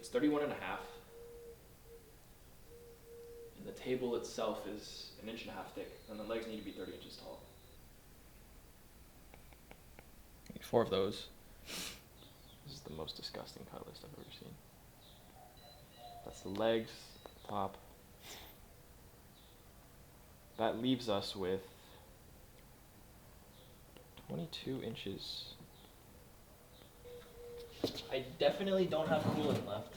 It's 31 and a half. And the table itself is 1.5 inches thick, and the legs need to be 30 inches tall. Need 4 of those. This is the most disgusting cut list I've ever seen. That's the legs, top. That leaves us with 22 inches. I definitely don't have coolant left.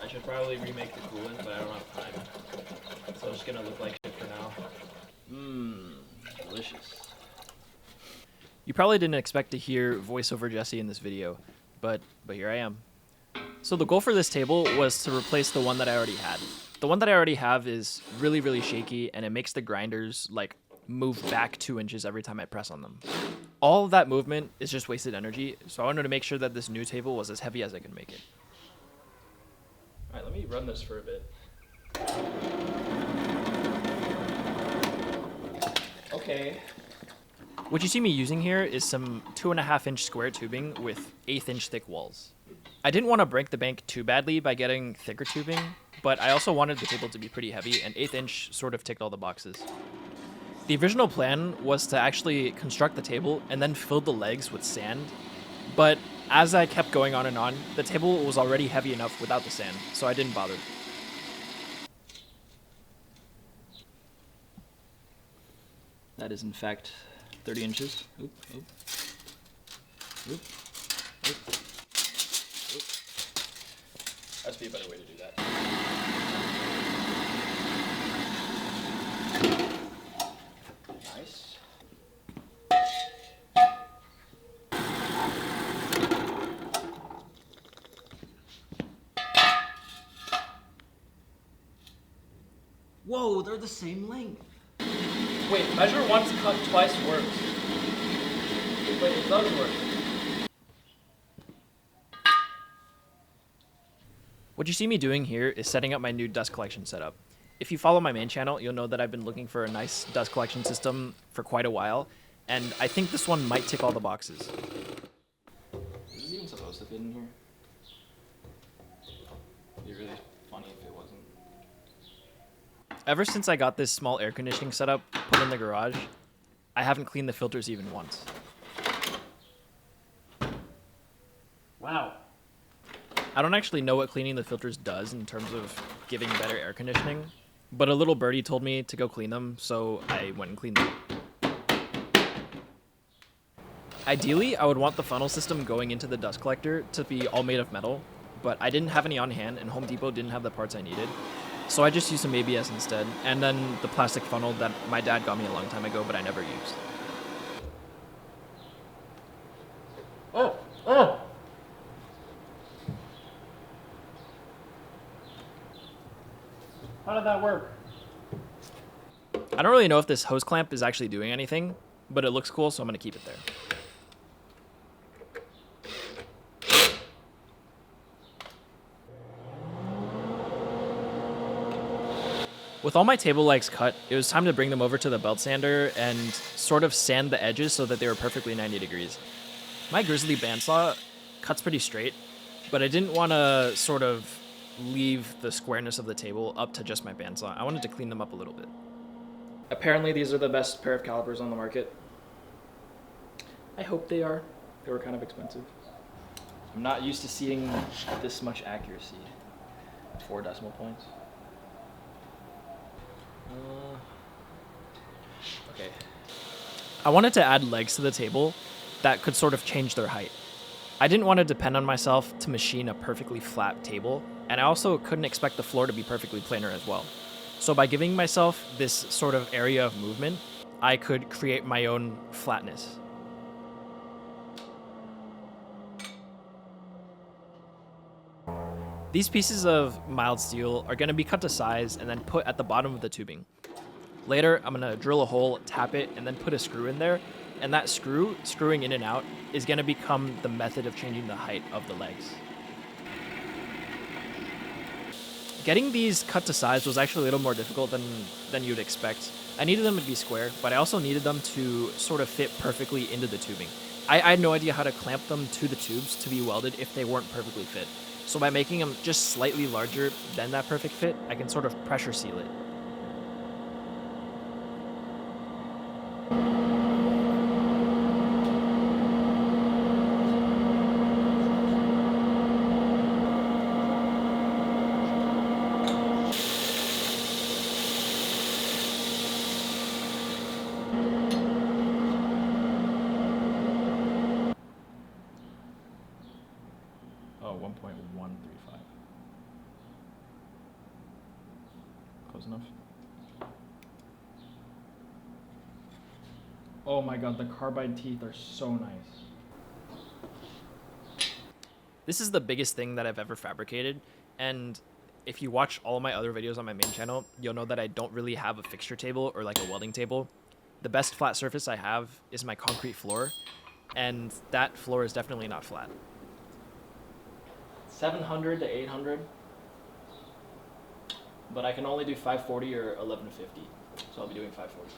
I should probably remake the coolant, but I don't have time. So it's gonna look like shit for now. Mmm, delicious. You probably didn't expect to hear voiceover Jesse in this video, but here I am. So the goal for this table was to replace the one that I already had. The one that I already have is really, really shaky, and it makes the grinders like move back 2 inches every time I press on them. All of that movement is just wasted energy, so I wanted to make sure that this new table was as heavy as I could make it. All right, let me run this for a bit. Okay. What you see me using here is some 2.5-inch square tubing with 1/8-inch thick walls. I didn't want to break the bank too badly by getting thicker tubing, but I also wanted the table to be pretty heavy, and 1/8-inch sort of ticked all the boxes. The original plan was to actually construct the table and then fill the legs with sand, but as I kept going on and on, the table was already heavy enough without the sand, so I didn't bother. That is in fact 30 inches. Oop, oop. Oop, oop. Oop. That'd be a better way to do that. Nice. Whoa, they're the same length. Wait, measure once, cut twice works. Wait, it does work. What you see me doing here is setting up my new dust collection setup. If you follow my main channel, you'll know that I've been looking for a nice dust collection system for quite a while, and I think this one might tick all the boxes. Is this even supposed to fit in here? It'd be really funny if it wasn't. Ever since I got this small air conditioning setup put in the garage, I haven't cleaned the filters even once. Wow. I don't actually know what cleaning the filters does in terms of giving better air conditioning, but a little birdie told me to go clean them, so I went and cleaned them. Ideally, I would want the funnel system going into the dust collector to be all made of metal, but I didn't have any on hand and Home Depot didn't have the parts I needed. So I just used some ABS instead, and then the plastic funnel that my dad got me a long time ago, but I never used. Oh! How did that work? I don't really know if this hose clamp is actually doing anything, but it looks cool, so I'm going to keep it there. With all my table legs cut, it was time to bring them over to the belt sander and sort of sand the edges so that they were perfectly 90 degrees. My Grizzly bandsaw cuts pretty straight, but I didn't want to sort of leave the squareness of the table up to just my bandsaw. I wanted to clean them up a little bit. Apparently these are the best pair of calipers on the market. I hope they are. They were kind of expensive. I'm not used to seeing this much accuracy. 4 decimal points. Okay. I wanted to add legs to the table that could sort of change their height. I didn't want to depend on myself to machine a perfectly flat table, and I also couldn't expect the floor to be perfectly planar as well. So by giving myself this sort of area of movement, I could create my own flatness. These pieces of mild steel are going to be cut to size and then put at the bottom of the tubing. Later, I'm going to drill a hole, tap it, and then put a screw in there, and that screwing in and out, is going to become the method of changing the height of the legs. Getting these cut to size was actually a little more difficult than you'd expect. I needed them to be square, but I also needed them to sort of fit perfectly into the tubing. I had no idea how to clamp them to the tubes to be welded if they weren't perfectly fit. So by making them just slightly larger than that perfect fit, I can sort of pressure seal it. Oh, 1.135. Close enough. Oh my god, the carbide teeth are so nice. This is the biggest thing that I've ever fabricated, and if you watch all my other videos on my main channel, you'll know that I don't really have a fixture table or like a welding table. The best flat surface I have is my concrete floor, and that floor is definitely not flat. 700 to 800, but I can only do 540 or 1150, so I'll be doing 540.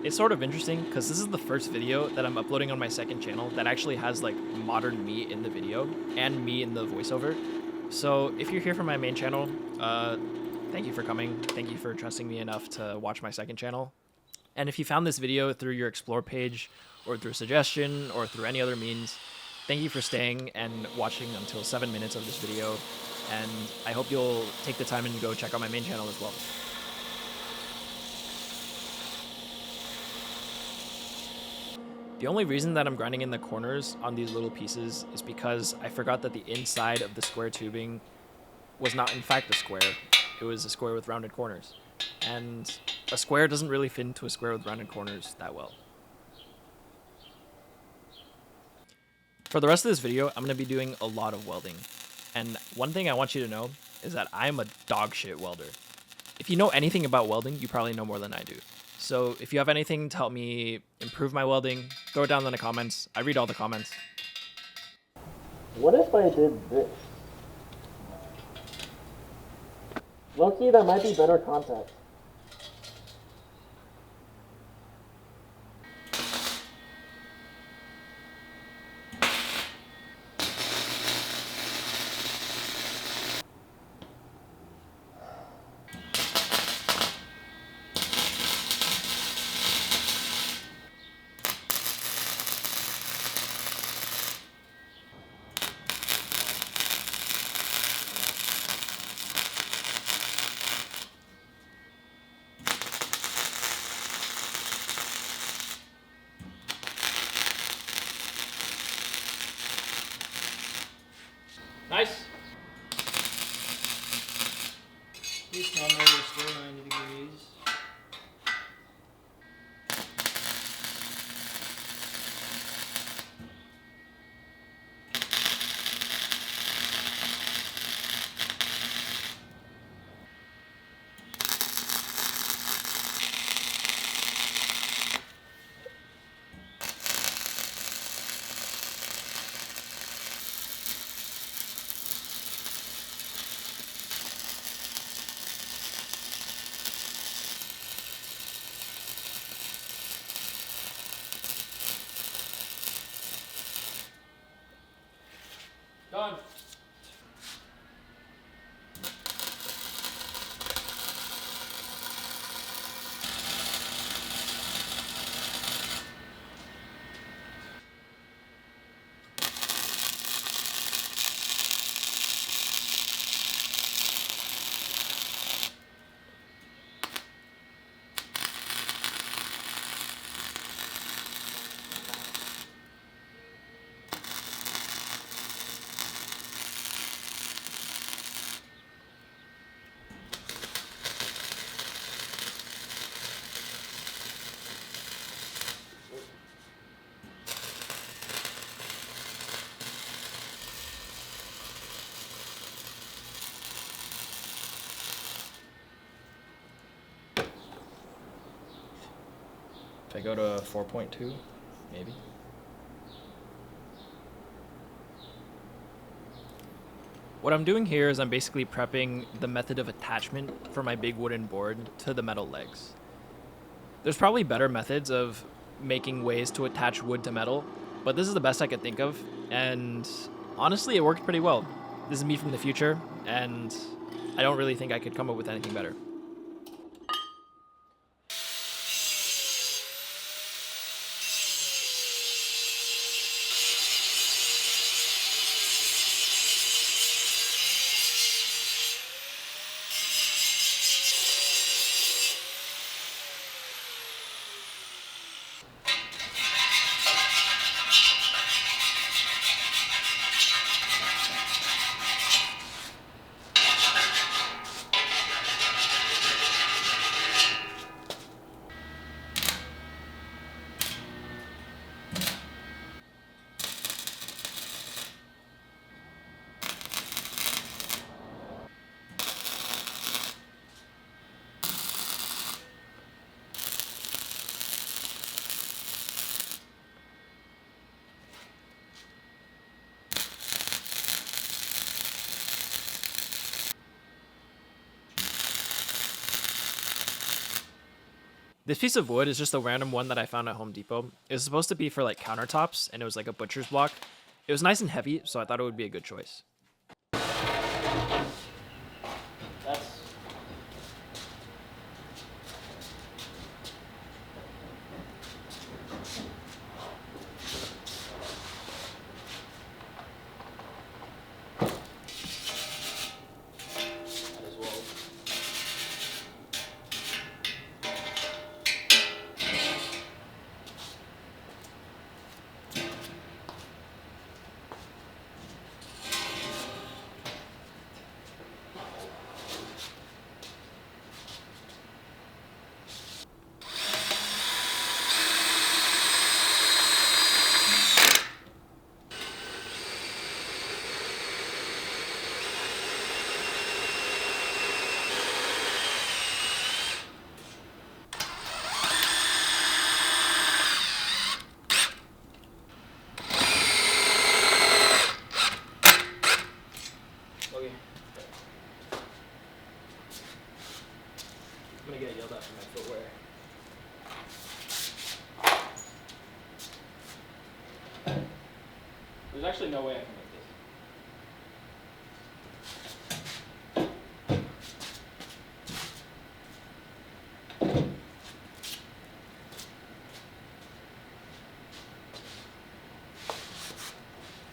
It's sort of interesting because this is the first video that I'm uploading on my second channel that actually has like modern me in the video and me in the voiceover. So if you're here from my main channel, thank you for coming. Thank you for trusting me enough to watch my second channel. And if you found this video through your Explore page or through suggestion or through any other means, thank you for staying and watching until 7 minutes of this video. And I hope you'll take the time and go check out my main channel as well. The only reason that I'm grinding in the corners on these little pieces is because I forgot that the inside of the square tubing was not in fact a square. It was a square with rounded corners. And a square doesn't really fit into a square with rounded corners that well. For the rest of this video, I'm going to be doing a lot of welding. And one thing I want you to know is that I'm a dog shit welder. If you know anything about welding, you probably know more than I do. So if you have anything to help me improve my welding, throw it down in the comments. I read all the comments. What if I did this? Low-key, that might be better contact. If I go to 4.2, maybe. What I'm doing here is I'm basically prepping the method of attachment for my big wooden board to the metal legs. There's probably better methods of making ways to attach wood to metal, but this is the best I could think of, and honestly, it worked pretty well. This is me from the future, and I don't really think I could come up with anything better. This piece of wood is just a random one that I found at Home Depot. It was supposed to be for like countertops, and it was like a butcher's block. It was nice and heavy, so I thought it would be a good choice. That's... That as well. Okay. I'm gonna get yelled at for my footwear. There's actually no way I can make this.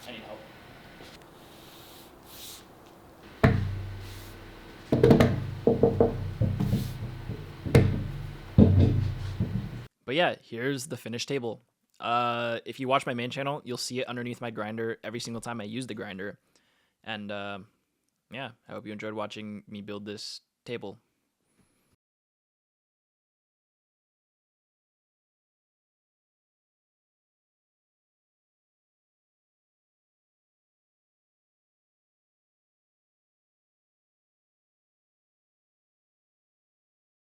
I need help. But yeah, here's the finished table. If you watch my main channel, you'll see it underneath my grinder every single time I use the grinder. And yeah, I hope you enjoyed watching me build this table.